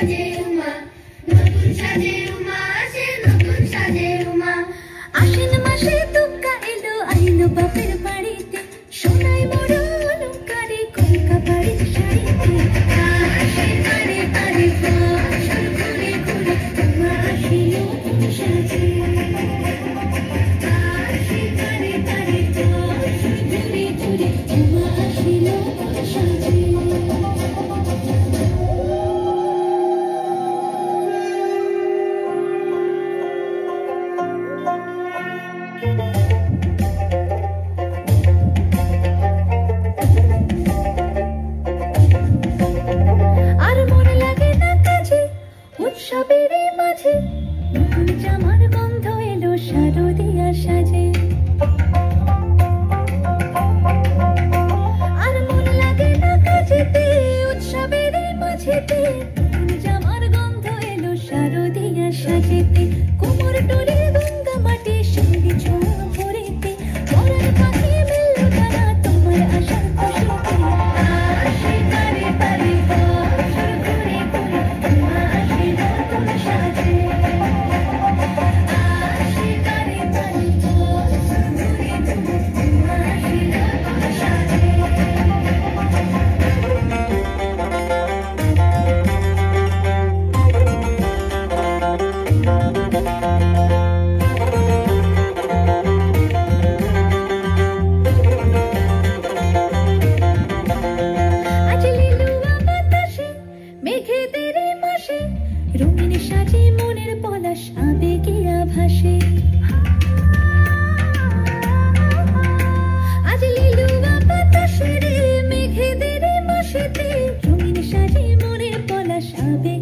সাজে উমা, নতুন সাজে উমা আসে, নতুন সাজে উমা। আশ্বিন মাসে দুগ্গা এলো আইলো বাপের বাড়িতে, সোনাই মরণ কারে কলকা বাড়ির শাড়িতে। আসে কারে কারে বছর ঘুরে ঘুরে উমা আসে নতুন সাজে। আসে কারে কারে বছর ঘুরে ঘুরে উমা আসে নতুন সাজে। আর মন লাগে না কাজে উৎসবের মাঝে, নতুন জামার গন্ধ এলো শারদিয়া সাজে। আর মন লাগে না কাজেতে উৎসবের মাঝেতে, নতুন জামার গন্ধ এলো শারদিয়া সাজেতে। কোমর ডোরে গঙ্গা মাটি সঙ্গে ছোঁয়া ভরেতে, পরার পাখি মেলল তারা তোমার আশার খুশিতে। আসে কারে কারে বছর ঘুরে ঘুরে উমা আসে নতুন সাজে। আসে কারে কারে বছর ঘুরে ঘুরে উমা আসে নতুন সাজে। আজ লিলুয়া বাতাসে মেঘেদের মাসে, রঙিন সাজে মনের পলাশ আবেগে আভাসে। আজ লিলুয়া বাতাসে রে মেঘেদের মাসেতে, রঙিন সাজে মনের পলাশ আবেগে